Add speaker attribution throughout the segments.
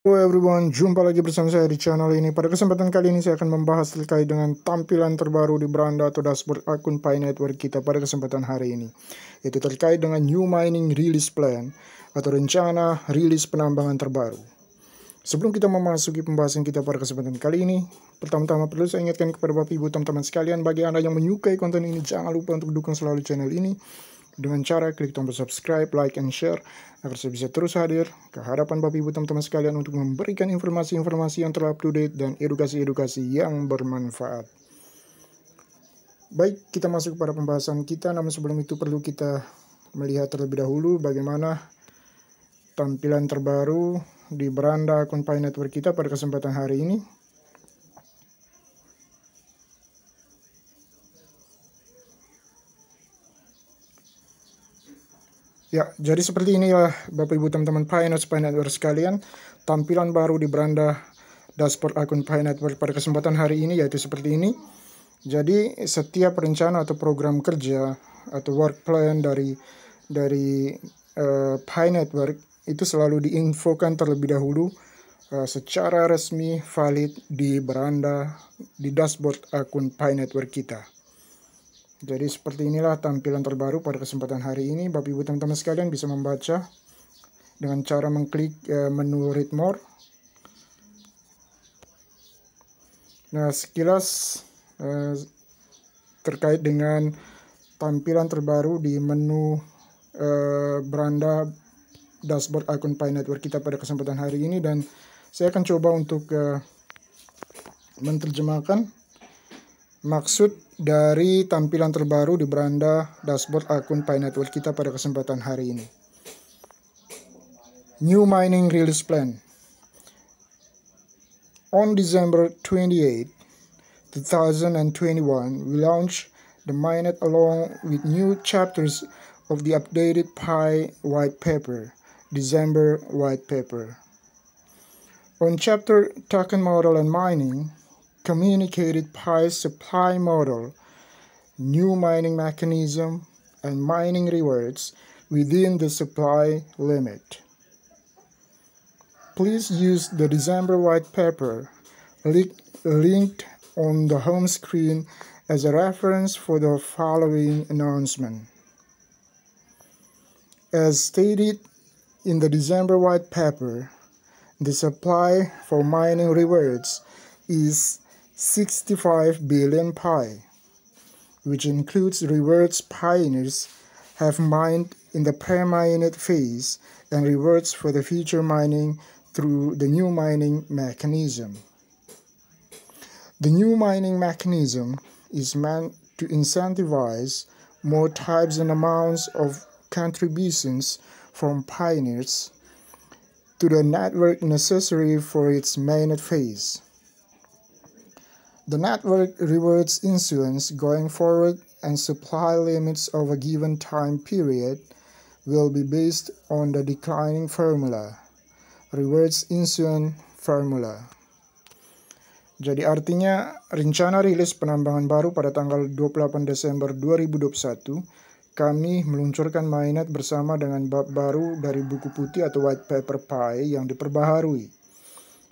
Speaker 1: Halo everyone, jumpa lagi bersama saya di channel ini. Pada kesempatan kali ini saya akan membahas terkait dengan tampilan terbaru di beranda atau dashboard akun Pi Network kita pada kesempatan hari ini. Itu terkait dengan New Mining Release Plan atau rencana rilis penambangan terbaru. Sebelum kita memasuki pembahasan kita pada kesempatan kali ini, pertama-tama perlu saya ingatkan kepada Bapak Ibu teman-teman sekalian, bagi Anda yang menyukai konten ini, jangan lupa untuk dukung selalu channel ini dengan cara klik tombol subscribe, like, and share agar saya bisa terus hadir ke hadapan Bapak Ibu teman-teman sekalian untuk memberikan informasi-informasi yang terupdate dan edukasi-edukasi yang bermanfaat. Baik, kita masuk pada pembahasan kita, namun sebelum itu perlu kita melihat terlebih dahulu bagaimana tampilan terbaru di beranda akun Pi Network kita pada kesempatan hari ini. Ya, jadi seperti inilah Bapak Ibu teman-teman Pi Network sekalian, tampilan baru di beranda dashboard akun Pi Network pada kesempatan hari ini yaitu seperti ini. Jadi setiap rencana atau program kerja atau work plan dari Pi Network itu selalu diinfokan terlebih dahulu secara resmi valid di beranda di dashboard akun Pi Network kita. Jadi seperti inilah tampilan terbaru pada kesempatan hari ini. Bapak Ibu teman-teman sekalian bisa membaca dengan cara mengklik menu read more. Nah, sekilas terkait dengan tampilan terbaru di menu beranda dashboard akun Pi Network kita pada kesempatan hari ini, dan saya akan coba untuk menerjemahkan maksud dari tampilan terbaru di beranda dashboard akun Pi Network kita pada kesempatan hari ini. New Mining Release Plan. On December 28, 2021, we launched the mainnet along with new chapters of the updated Pi White Paper, December White Paper. On Chapter Token Model and Mining, communicated Pi supply model, new mining mechanism, and mining rewards within the supply limit. Please use the December white paper linked on the home screen as a reference for the following announcement. As stated in the December white paper, the supply for mining rewards is 65 billion Pi, which includes rewards pioneers have mined in the pre-mined phase and rewards for the future mining through the new mining mechanism. The new mining mechanism is meant to incentivize more types and amounts of contributions from pioneers to the network necessary for its mainnet phase. The network rewards issuance going forward, and supply limits of a given time period will be based on the declining formula, rewards issuance formula. Jadi artinya rencana rilis penambangan baru pada tanggal 28 Desember 2021, kami meluncurkan mainnet bersama dengan bab baru dari buku putih atau white paper Pi yang diperbaharui.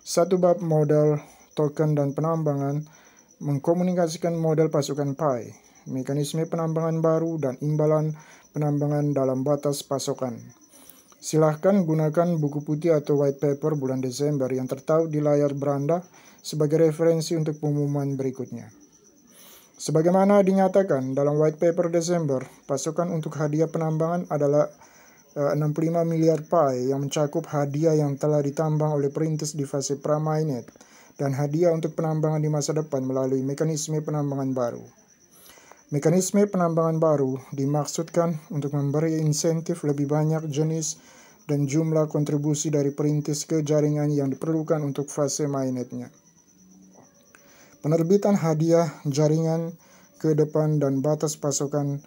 Speaker 1: Satu bab modal, token, dan penambangan mengkomunikasikan model pasukan Pi, mekanisme penambangan baru, dan imbalan penambangan dalam batas pasokan. Silahkan gunakan buku putih atau white paper bulan Desember yang tertau di layar beranda sebagai referensi untuk pengumuman berikutnya. Sebagaimana dinyatakan dalam white paper Desember, pasokan untuk hadiah penambangan adalah 65 miliar Pi yang mencakup hadiah yang telah ditambang oleh perintis di fase pra-mainnet dan hadiah untuk penambangan di masa depan melalui mekanisme penambangan baru. Mekanisme penambangan baru dimaksudkan untuk memberi insentif lebih banyak jenis dan jumlah kontribusi dari perintis ke jaringan yang diperlukan untuk fase mainnetnya. Penerbitan hadiah jaringan ke depan dan batas pasokan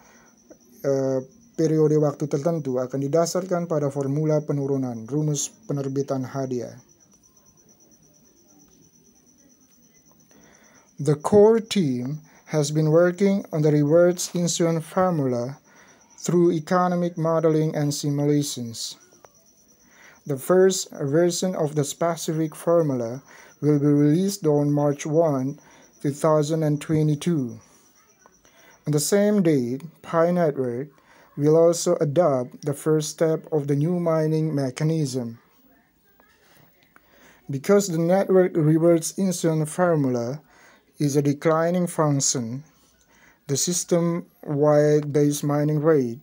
Speaker 1: periode waktu tertentu akan didasarkan pada formula penurunan rumus penerbitan hadiah. The core team has been working on the rewards issuance formula through economic modeling and simulations. The first version of the specific formula will be released on March 1, 2022. On the same date, Pi Network will also adopt the first step of the new mining mechanism. Because the network reverse Insun formula is a declining function, the system-wide base mining rate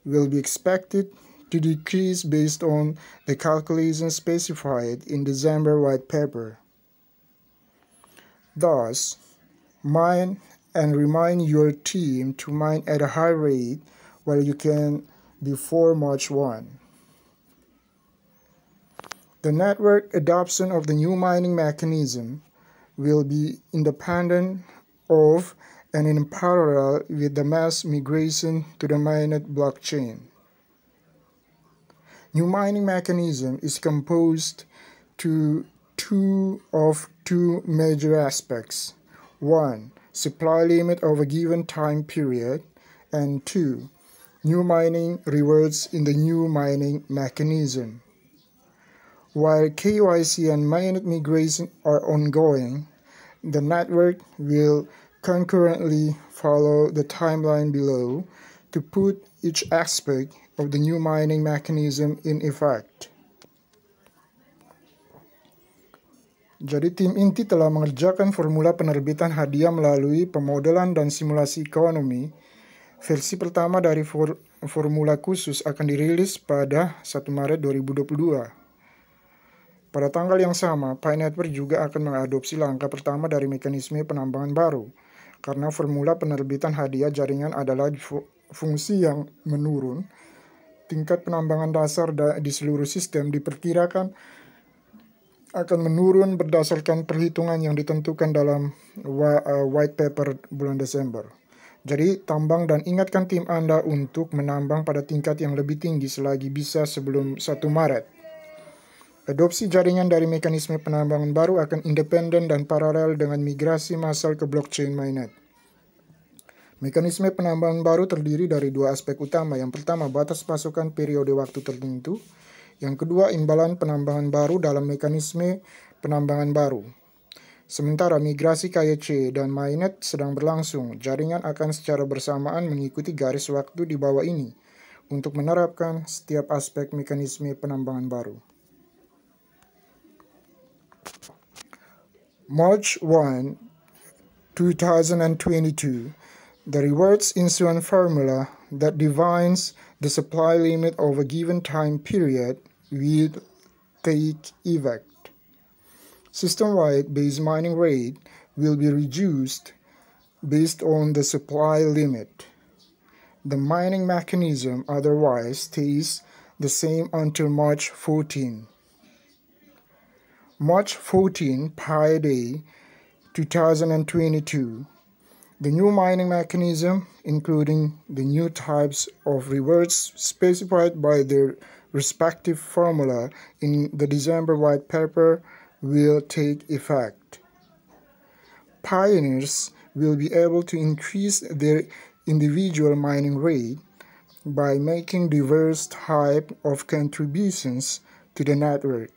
Speaker 1: will be expected to decrease based on the calculations specified in December white paper. Thus, mine and remind your team to mine at a high rate while you can before March 1. The network adoption of the new mining mechanism will be independent of and in parallel with the mass migration to the mainnet blockchain. New mining mechanism is composed of two major aspects. 1. Supply limit of a given time period, and 2. New mining rewards in the new mining mechanism. While KYC and mainnet migration are ongoing, the network will concurrently follow the timeline below to put each aspect of the new mining mechanism in effect. Jadi tim inti telah mengerjakan formula penerbitan hadiah melalui pemodelan dan simulasi ekonomi. Versi pertama dari formula khusus akan dirilis pada 1 Maret 2022. Pada tanggal yang sama, Pi Network juga akan mengadopsi langkah pertama dari mekanisme penambangan baru, karena formula penerbitan hadiah jaringan adalah fungsi yang menurun. Tingkat penambangan dasar di seluruh sistem diperkirakan akan menurun berdasarkan perhitungan yang ditentukan dalam white paper bulan Desember. Jadi, tambang dan ingatkan tim Anda untuk menambang pada tingkat yang lebih tinggi selagi bisa sebelum 1 Maret. Adopsi jaringan dari mekanisme penambangan baru akan independen dan paralel dengan migrasi massal ke blockchain mainnet. Mekanisme penambangan baru terdiri dari dua aspek utama. Yang pertama, batas pasokan periode waktu tertentu. Yang kedua, imbalan penambangan baru dalam mekanisme penambangan baru. Sementara migrasi KYC dan mainnet sedang berlangsung, jaringan akan secara bersamaan mengikuti garis waktu di bawah ini untuk menerapkan setiap aspek mekanisme penambangan baru. March 1, 2022, the rewards Insun formula that defines the supply limit of a given time period will take effect. System-wide base mining rate will be reduced based on the supply limit. The mining mechanism otherwise stays the same until March 14. March 14, Pi Day 2022. The new mining mechanism, including the new types of rewards specified by their respective formula in the December white paper, will take effect. Pioneers will be able to increase their individual mining rate by making diverse types of contributions to the network.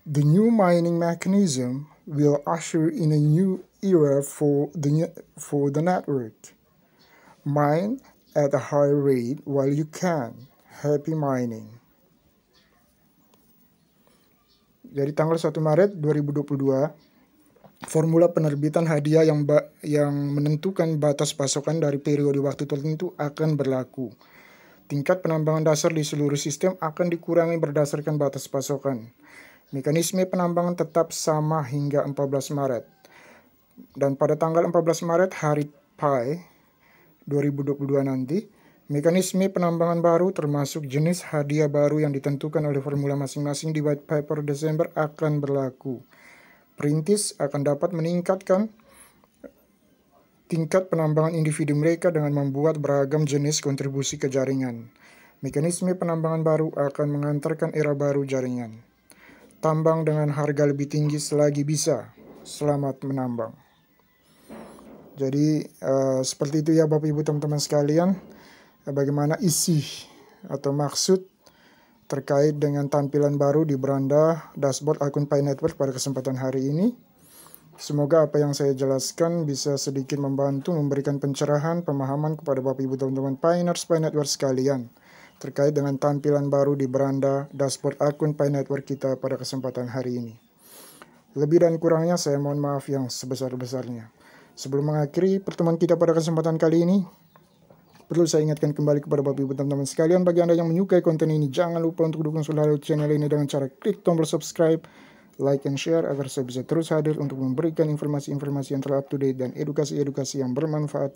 Speaker 1: The new mining mechanism will usher in a new era for the network. Mine at a high rate while you can. Happy mining. Jadi tanggal 1 Maret 2022, formula penerbitan hadiah yang menentukan batas pasokan dari periode waktu tertentu akan berlaku. Tingkat penambangan dasar di seluruh sistem akan dikurangi berdasarkan batas pasokan. Mekanisme penambangan tetap sama hingga 14 Maret. Dan pada tanggal 14 Maret, hari Pi 2022 nanti, mekanisme penambangan baru termasuk jenis hadiah baru yang ditentukan oleh formula masing-masing di white paper Desember akan berlaku. Perintis akan dapat meningkatkan tingkat penambangan individu mereka dengan membuat beragam jenis kontribusi ke jaringan. Mekanisme penambangan baru akan mengantarkan era baru jaringan. Tambang dengan harga lebih tinggi selagi bisa. Selamat menambang. Jadi seperti itu ya Bapak Ibu teman-teman sekalian, bagaimana isi atau maksud terkait dengan tampilan baru di beranda dashboard akun Pi Network pada kesempatan hari ini. Semoga apa yang saya jelaskan bisa sedikit membantu memberikan pencerahan, pemahaman kepada Bapak Ibu teman-teman Piners Pi Network sekalian terkait dengan tampilan baru di beranda dashboard akun Pi Network kita pada kesempatan hari ini. Lebih dan kurangnya saya mohon maaf yang sebesar-besarnya. Sebelum mengakhiri pertemuan kita pada kesempatan kali ini, perlu saya ingatkan kembali kepada Bapak Ibu teman-teman sekalian, bagi Anda yang menyukai konten ini, jangan lupa untuk dukung selalu channel ini dengan cara klik tombol subscribe, like, and share agar saya bisa terus hadir untuk memberikan informasi-informasi yang telah up to date dan edukasi-edukasi yang bermanfaat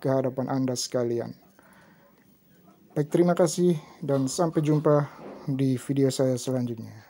Speaker 1: ke hadapan Anda sekalian. Baik, terima kasih dan sampai jumpa di video saya selanjutnya.